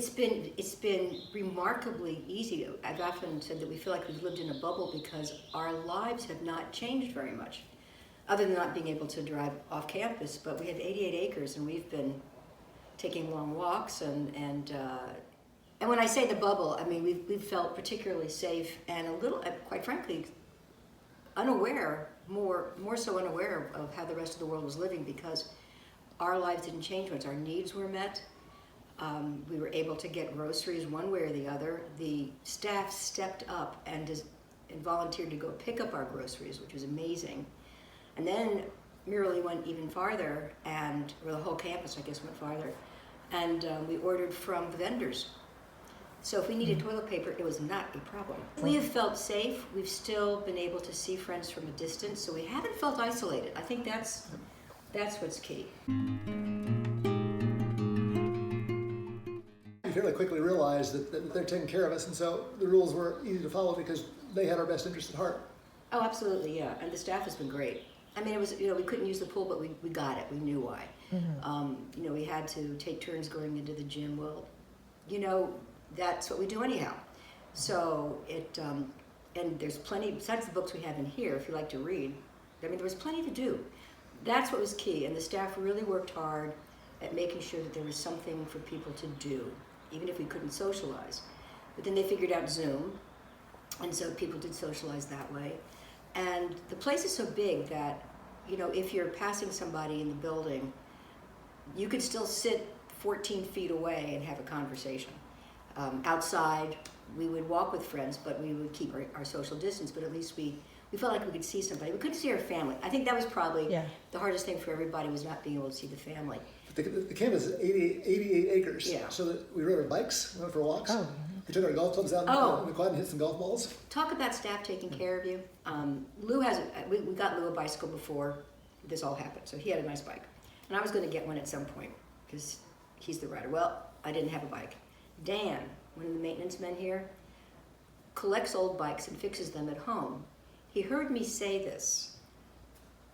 It's been remarkably easy. I've often said that we feel like we've lived in a bubble because our lives have not changed very much, other than not being able to drive off campus. But we have 88 acres, and we've been taking long walks, and when I say the bubble, I mean we've felt particularly safe and a little, quite frankly, unaware, more so unaware of how the rest of the world was living, because our lives didn't change much. Our needs were met. We were able to get groceries one way or the other. The staff stepped up and volunteered to go pick up our groceries, which was amazing. And then Miralee went even farther, or the whole campus, I guess, went farther, and we ordered from vendors. So if we needed toilet paper, it was not a problem. We have felt safe. We've still been able to see friends from a distance, so we haven't felt isolated. I think that's what's key. We fairly quickly realized that they're taking care of us, and so the rules were easy to follow because they had our best interest at heart. Oh, absolutely, yeah. And the staff has been great. I mean, it was, we couldn't use the pool, but we got it. We knew why. Mm-hmm. We had to take turns going into the gym. Well, that's what we do anyhow. So and there's plenty, besides the books we have in here, if you like to read, I mean, there was plenty to do. That's what was key. And the staff really worked hard at making sure that there was something for people to do, even if we couldn't socialize. But then they figured out Zoom, and so people did socialize that way. And the place is so big that, if you're passing somebody in the building, you could still sit 14 feet away and have a conversation. Outside, we would walk with friends, but we would keep our social distance, but at least we felt like we could see somebody. We couldn't see our family. I think that was probably the hardest thing for everybody, was not being able to see the family. The campus is 88 acres, yeah. So that we rode our bikes, went for walks. Oh. We took our golf clubs out in the quad and hit some golf balls. Talk about staff taking care of you. Lou we got Lou a bicycle before this all happened, so he had a nice bike. And I was going to get one at some point, because he's the rider. Well, I didn't have a bike. Dan, one of the maintenance men here, collects old bikes and fixes them at home. He heard me say this.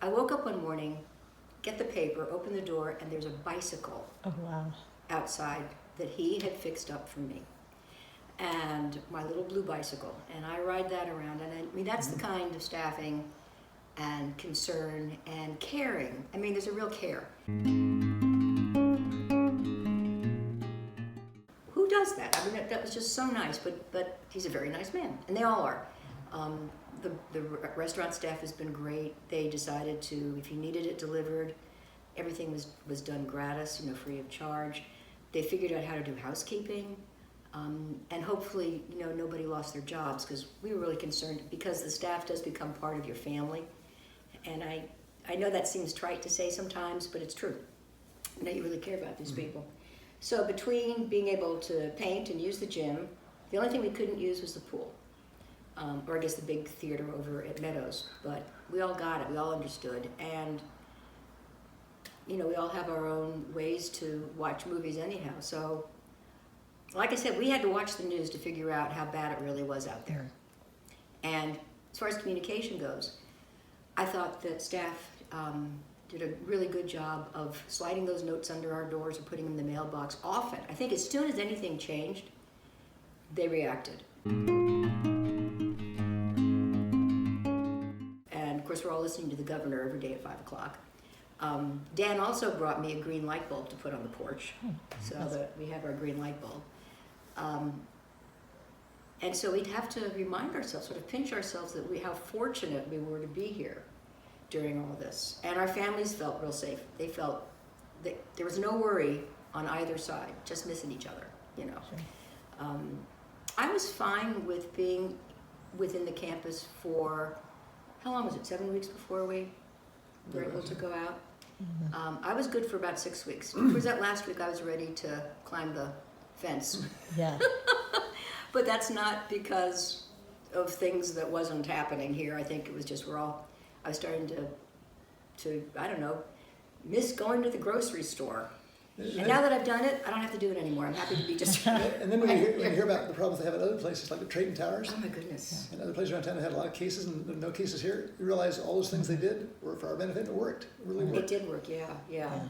I woke up one morning, get the paper, open the door, and there's a bicycle outside that he had fixed up for me. And my little blue bicycle. And I ride that around. And I mean, that's the kind of staffing and concern and caring. I mean, there's a real care. Who does that? I mean, that was just so nice, but he's a very nice man, and they all are. The restaurant staff has been great. They decided to, if you needed it delivered, everything was done gratis, free of charge. They figured out how to do housekeeping, and hopefully, nobody lost their jobs, because we were really concerned, because the staff does become part of your family. And I know that seems trite to say sometimes, but it's true. You really care about these people. So between being able to paint and use the gym, the only thing we couldn't use was the pool. Or I guess the big theater over at Meadows. But we all got it, we all understood. And, we all have our own ways to watch movies anyhow. So, like I said, we had to watch the news to figure out how bad it really was out there. And as far as communication goes, I thought that staff did a really good job of sliding those notes under our doors or putting them in the mailbox often. I think as soon as anything changed, they reacted. And of course, we're all listening to the governor every day at 5 o'clock. Dan also brought me a green light bulb to put on the porch, so that we have our green light bulb. And so we'd have to remind ourselves, sort of pinch ourselves, that how fortunate we were to be here during all this. And our families felt real safe. They felt that there was no worry on either side, just missing each other, Sure. I was fine with being within the campus for, how long was it, 7 weeks before we were able to go out? Mm-hmm. I was good for about 6 weeks. Towards that last week, I was ready to climb the fence. Yeah. But that's not because of things that wasn't happening here. I think it was just I was starting to I don't know, miss going to the grocery store. And now that I've done it, I don't have to do it anymore. I'm happy to be just... And then when you hear about the problems they have at other places, like the Trayton Towers. Oh my goodness. And other places around town that had a lot of cases and no cases here, you realize all those things they did were for our benefit, and it worked. It really worked. It did work, yeah.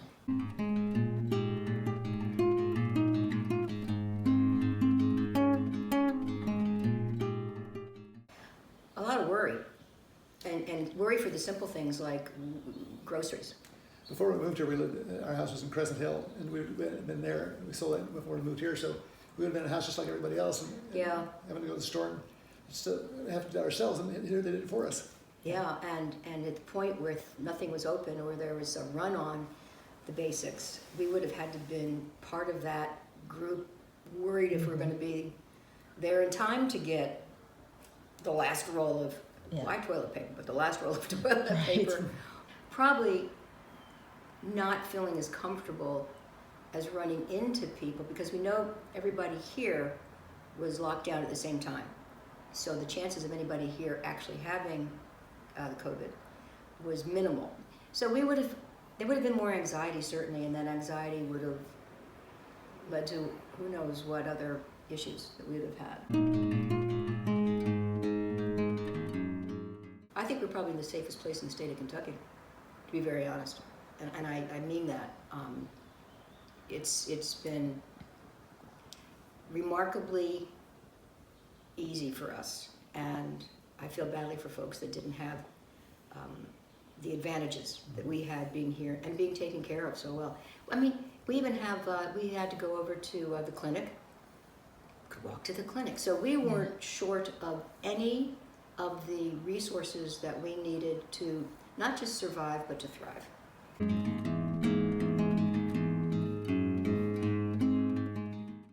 lot of worry, and worry for the simple things like groceries. Before we moved here, our house was in Crescent Hill, and we had been there. We sold it before we moved here, so we would have been in a house just like everybody else, and Yeah. having to go to the store and just have to do it ourselves, and here they did it for us. Yeah, and at the point where nothing was open or there was a run on the basics, we would have had to been part of that group, worried if we're going to be there in time to get the last roll of my toilet paper, but the last roll of toilet paper, probably not feeling as comfortable as running into people, because we know everybody here was locked down at the same time. So the chances of anybody here actually having the COVID was minimal. So there would have been more anxiety, certainly, and that anxiety would have led to who knows what other issues that we would have had. I think we're probably in the safest place in the state of Kentucky, to be very honest, and I mean that. It's been remarkably easy for us, and I feel badly for folks that didn't have the advantages that we had being here and being taken care of so well. I mean, we even have, we had to go over to the clinic, could walk to the clinic. So we weren't short of any of the resources that we needed to not just survive, but to thrive.